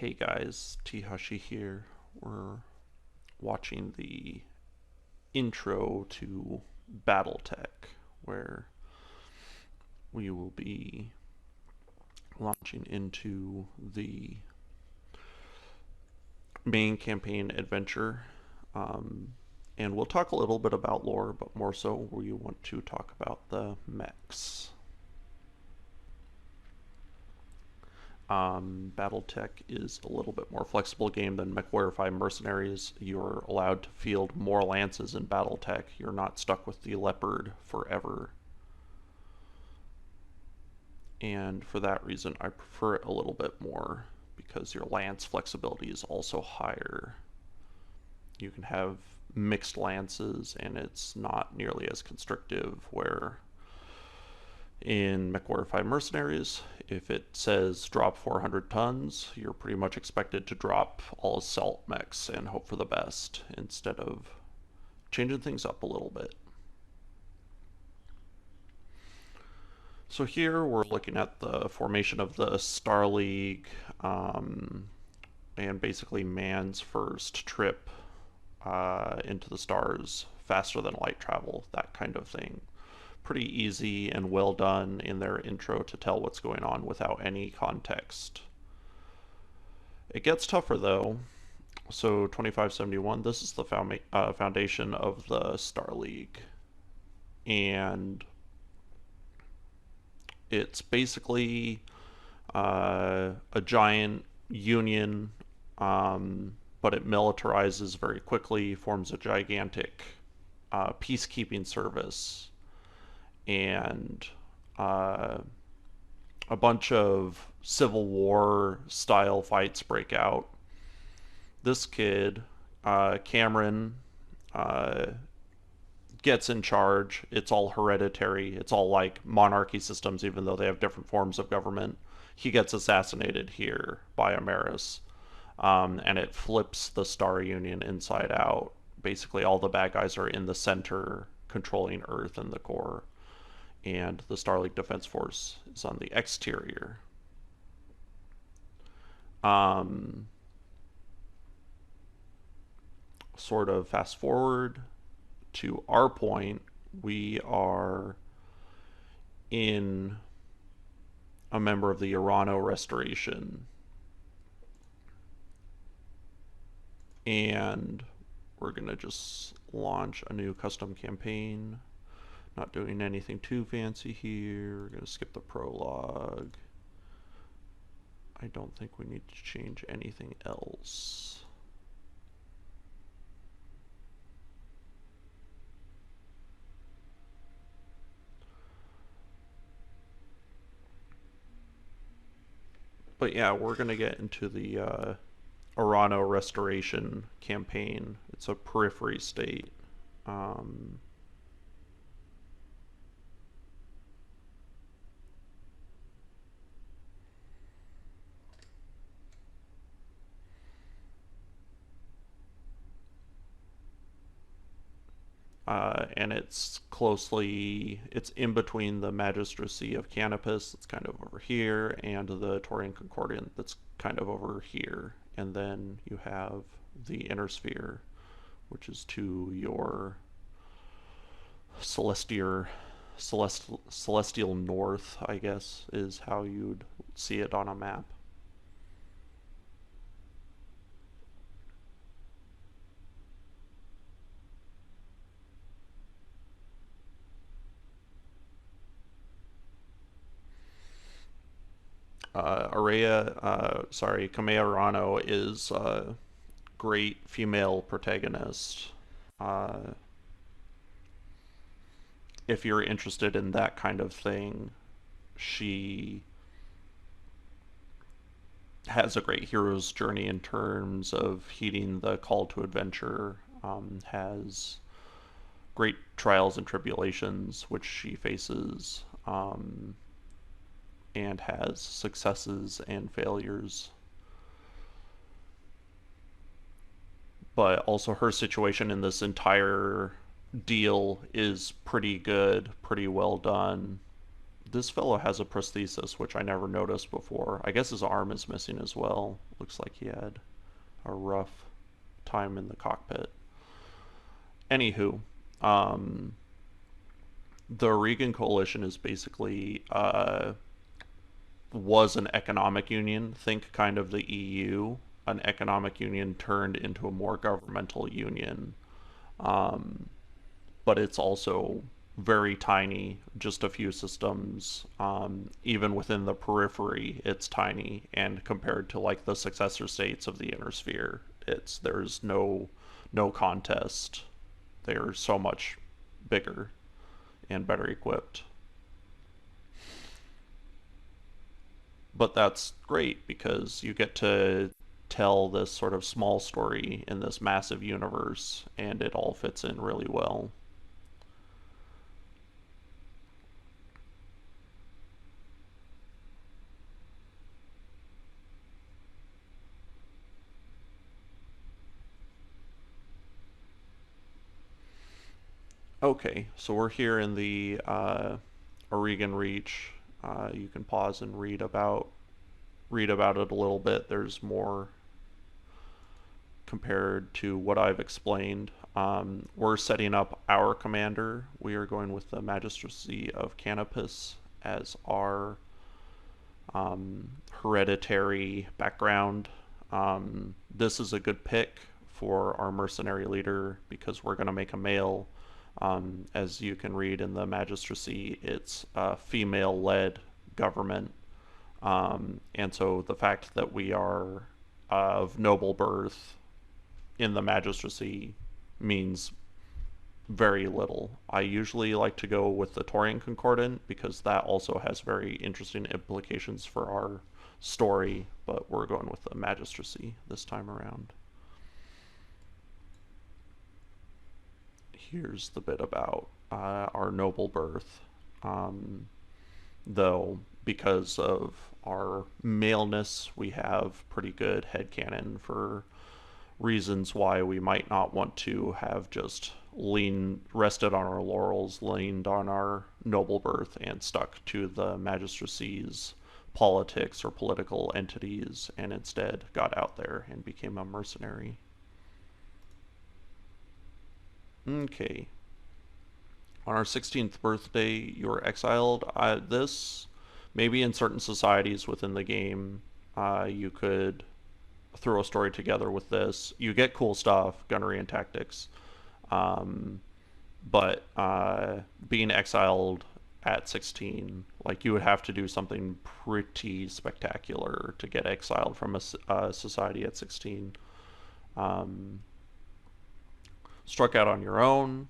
Hey guys, Teehashee here. We're watching the intro to BattleTech, where we will be launching into the main campaign adventure. And we'll talk a little bit about lore, but more so we want to talk about the mechs. BattleTech is a little bit more flexible game than MechWarrior 5 Mercenaries. You're allowed to field more lances in BattleTech. You're not stuck with the Leopard forever. And for that reason, I prefer it a little bit more because your lance flexibility is also higher. You can have mixed lances and it's not nearly as constrictive, where in MechWarrior 5 Mercenaries, if it says drop 400 tons, you're pretty much expected to drop all assault mechs and hope for the best instead of changing things up a little bit. So here we're looking at the formation of the Star League, and basically man's first trip into the stars, faster than light travel, that kind of thing. Pretty easy and well done in their intro to tell what's going on without any context. It gets tougher though. So 2571, this is the foundation of the Star League. And it's basically a giant union, but it militarizes very quickly, forms a gigantic peacekeeping service, and a bunch of Civil War style fights break out. This kid, Cameron, gets in charge. It's all hereditary. It's all like monarchy systems, even though they have different forms of government. He gets assassinated here by Amaris, and it flips the Star Union inside out. Basically, all the bad guys are in the center, controlling Earth and the core, and the Star League Defense Force is on the exterior. Sort of fast forward to our point, we are in a member of the Arana Restoration, and we're gonna just launch a new custom campaign. Not doing anything too fancy here. We're gonna skip the prologue. I don't think we need to change anything else. But yeah, we're gonna get into the Arana Restoration campaign. It's a periphery state. And it's in between the Magistracy of Canopus, that's kind of over here, and the Taurian Concordant, that's kind of over here. And then you have the Inner Sphere, which is to your celestial north, I guess, is how you'd see it on a map. Kamea Arano is a great female protagonist. Uh, if you're interested in that kind of thing, she has a great hero's journey in terms of heeding the call to adventure, has great trials and tribulations which she faces, and has successes and failures. But also, her situation in this entire deal is pretty good, pretty well done. This fellow has a prosthesis, which I never noticed before. I guess his arm is missing as well. Looks like he had a rough time in the cockpit. Anywho, um, the Reagan Coalition is basically was an economic union. Think kind of the EU, an economic union turned into a more governmental union. Um, but it's also very tiny, just a few systems. Even within the periphery, it's tiny, and compared to like the successor states of the inner sphere, there's no contest. They're so much bigger and better equipped. But that's great because you get to tell this sort of small story in this massive universe, and it all fits in really well. Okay, so we're here in the Oregon Reach. You can pause and read about it a little bit. There's more compared to what I've explained. We're setting up our commander. We are going with the Magistracy of Canopus as our hereditary background. This is a good pick for our mercenary leader because we're going to make a male. As you can read in the Magistracy, it's a female-led government. And so the fact that we are of noble birth in the Magistracy means very little. I usually like to go with the Taurian Concordant because that also has very interesting implications for our story, but we're going with the Magistracy this time around. Here's the bit about our noble birth. Though, because of our maleness, we have pretty good headcanon for reasons why we might not want to have just rested on our laurels, leaned on our noble birth, and stuck to the magistracy's politics or political entities, and instead got out there and became a mercenary. Okay. On our 16th birthday, you were exiled. This, maybe in certain societies within the game, you could throw a story together with this. You get cool stuff, gunnery and tactics, but being exiled at 16, like you would have to do something pretty spectacular to get exiled from a society at 16. Um, Struck out on your own.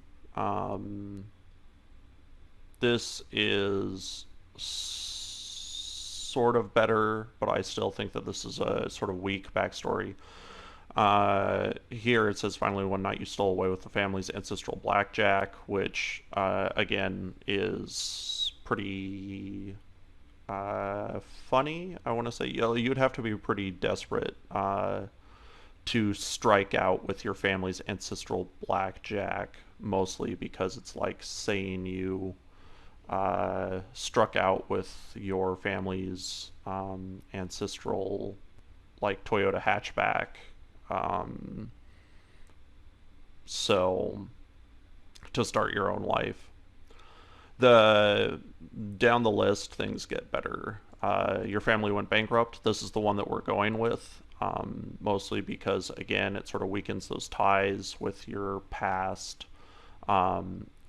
This is sort of better, but I still think that this is a sort of weak backstory. Here it says, finally, one night you stole away with the family's ancestral blackjack, which, again, is pretty funny, I want to say. You'd have to be pretty desperate to strike out with your family's ancestral blackjack, mostly because it's like saying you struck out with your family's ancestral, like, Toyota hatchback. So, to start your own life. Down the list, things get better. Your family went bankrupt. This is the one that we're going with. Mostly because, again, it sort of weakens those ties with your past.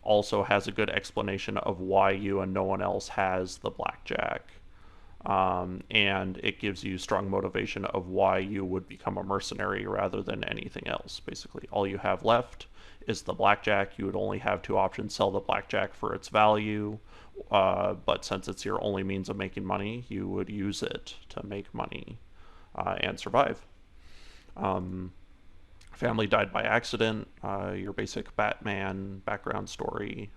Also has a good explanation of why you and no one else has the blackjack. And it gives you strong motivation of why you would become a mercenary rather than anything else. Basically, all you have left is the blackjack. You would only have two options: sell the blackjack for its value, but since it's your only means of making money, you would use it to make money and survive. Family died by accident, your basic Batman background story.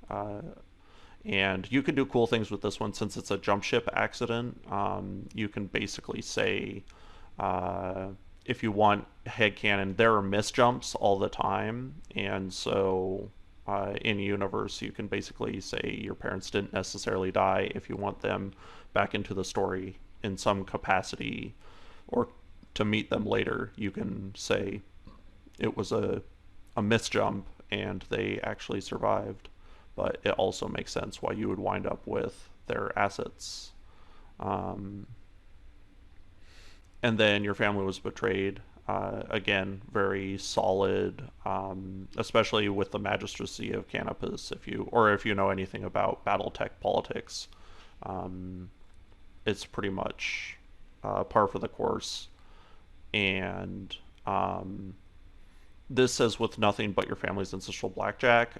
And you can do cool things with this one since it's a jump ship accident. You can basically say, if you want headcanon, there are misjumps all the time. And so in universe, you can basically say your parents didn't necessarily die. If you want them back into the story in some capacity or to meet them later, you can say it was a misjump and they actually survived. But it also makes sense why you would wind up with their assets. Um, and then your family was betrayed. Again, very solid, especially with the magistracy of Canopus. If you know anything about BattleTech politics, um, it's pretty much par for the course. And this says with nothing but your family's ancestral blackjack.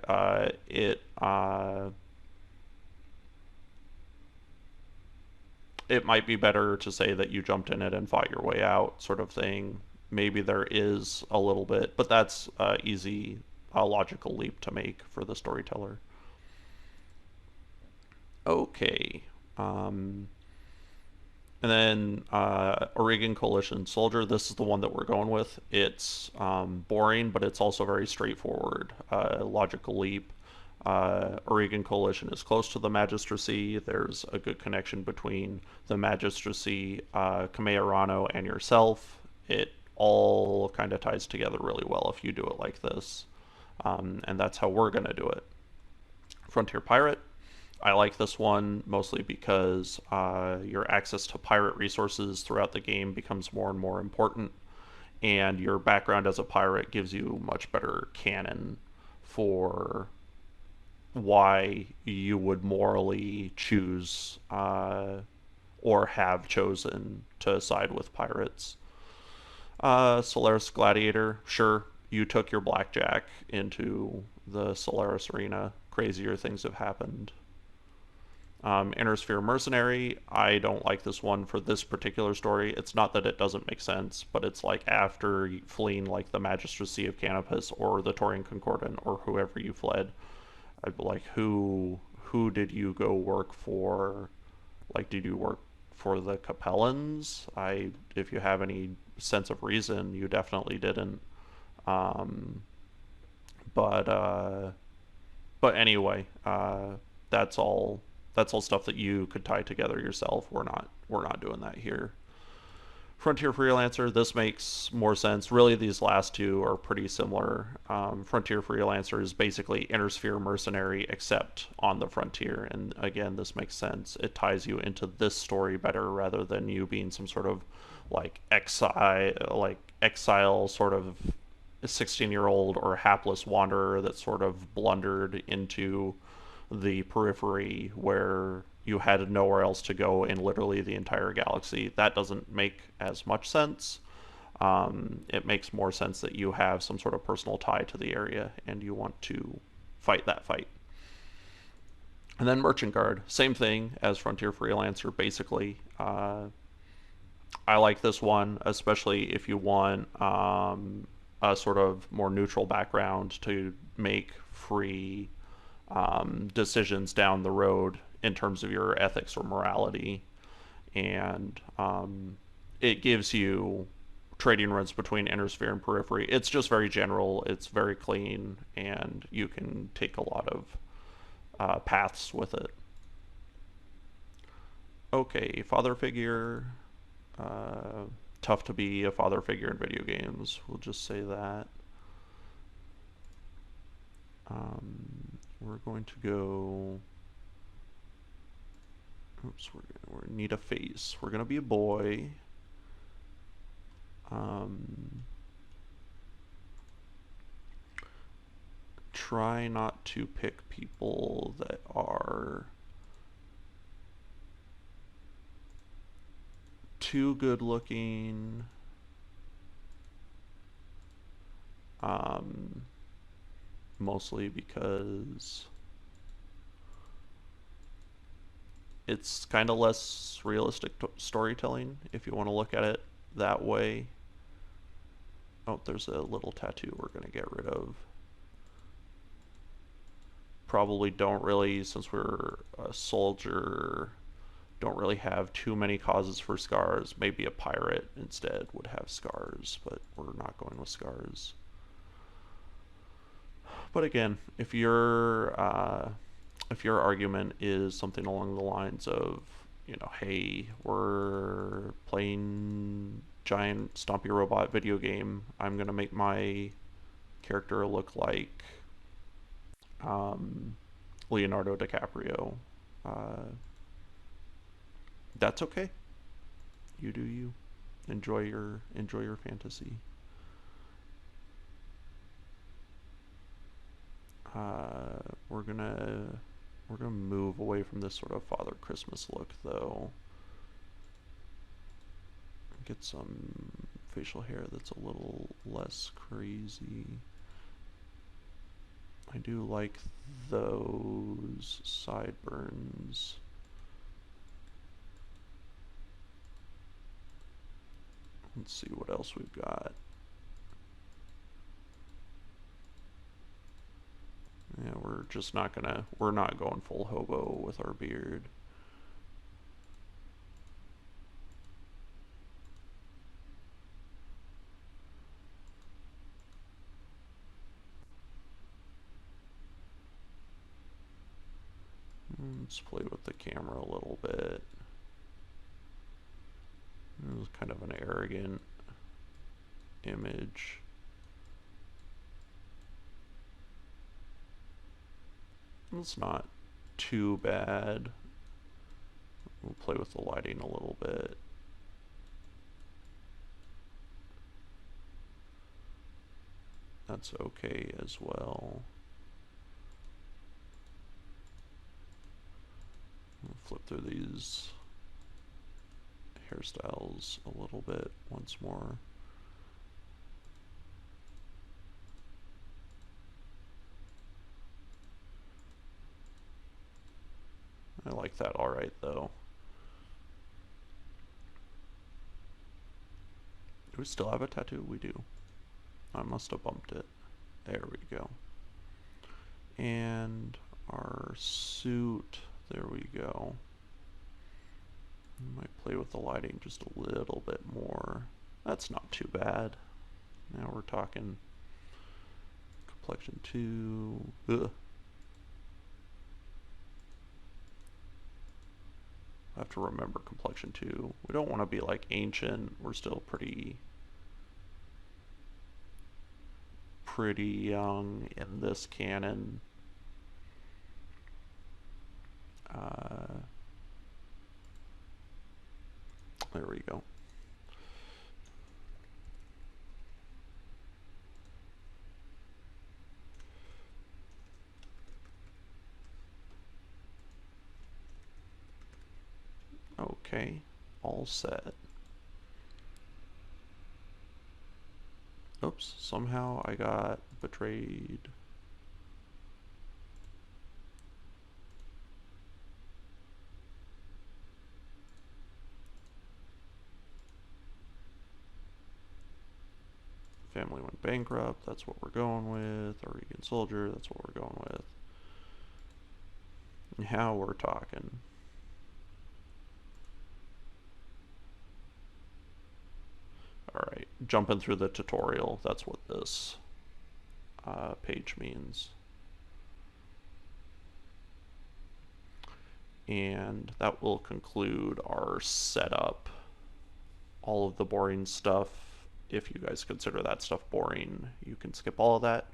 It might be better to say that you jumped in it and fought your way out, sort of thing. Maybe there is a little bit, but that's easy, logical leap to make for the storyteller. Okay. And then Oregon Coalition Soldier. This is the one that we're going with. It's boring, but it's also very straightforward. Logical leap. Oregon Coalition is close to the Magistracy. There's a good connection between the Magistracy, Kamearano, and yourself. It all kind of ties together really well if you do it like this. And that's how we're going to do it. Frontier Pirate. I like this one mostly because your access to pirate resources throughout the game becomes more and more important, and your background as a pirate gives you much better canon for why you would morally choose or have chosen to side with pirates. Solaris Gladiator, sure, you took your blackjack into the Solaris arena. Crazier things have happened. Inner Sphere Mercenary, I don't like this one for this particular story. It's not that it doesn't make sense, but it's like after fleeing like the Magistracy of Canopus or the Taurian Concordant or whoever you fled, I'd be like, who did you go work for? Like, did you work for the Capellans? If you have any sense of reason, you definitely didn't. Um, but anyway, that's all stuff that you could tie together yourself. We're not doing that here. Frontier Freelancer, this makes more sense. Really, these last two are pretty similar. Frontier Freelancer is basically Inner Sphere Mercenary, except on the frontier. And again, this makes sense. It ties you into this story better rather than you being some sort of like exile sort of 16-year-old or hapless wanderer that sort of blundered into the periphery where you had nowhere else to go in literally the entire galaxy. That doesn't make as much sense. It makes more sense that you have some sort of personal tie to the area and you want to fight that fight. And then Merchant Guard, same thing as Frontier Freelancer, basically. I like this one, especially if you want a sort of more neutral background to make free decisions down the road in terms of your ethics or morality. And it gives you trading runs between Inner Sphere and Periphery. It's just very general, it's very clean, and you can take a lot of paths with it. Okay, father figure. Tough to be a father figure in video games, we'll just say that. We're going to go... Oops, we need a face. We're going to be a boy. Try not to pick people that are too good looking. Mostly because it's kind of less realistic storytelling if you want to look at it that way. Oh, there's a little tattoo we're going to get rid of. Probably don't really, since we're a soldier, don't really have too many causes for scars. Maybe a pirate instead would have scars, but we're not going with scars. But again, if your argument is something along the lines of, you know, hey, we're playing giant stompy robot video game, I'm gonna make my character look like Leonardo DiCaprio. Uh, that's okay. You do you. Enjoy your fantasy. Uh, we're gonna we're gonna move away from this sort of Father Christmas look though. Get some facial hair that's a little less crazy. I do like those sideburns. Let's see what else we've got. Yeah, we're not going full hobo with our beard. Let's play with the camera a little bit. It was kind of an arrogant image. It's not too bad. We'll play with the lighting a little bit. That's okay as well. We'll flip through these hairstyles a little bit once more. I like that alright though. Do we still have a tattoo? We do. I must have bumped it. There we go. And our suit, there we go. Might play with the lighting just a little bit more. That's not too bad. Now we're talking complexion 2. Ugh. I have to remember complexion 2. We don't want to be like ancient. We're still pretty young in this canon. There we go. Okay, all set. Oops, somehow I got betrayed. Family went bankrupt, that's what we're going with. A Regan soldier, that's what we're going with. Now we're talking. Alright, jumping through the tutorial, that's what this page means. And that will conclude our setup. All of the boring stuff, if you guys consider that stuff boring, you can skip all of that.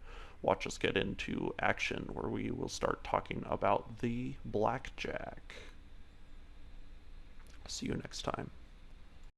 Watch us get into action where we will start talking about the blackjack. See you next time.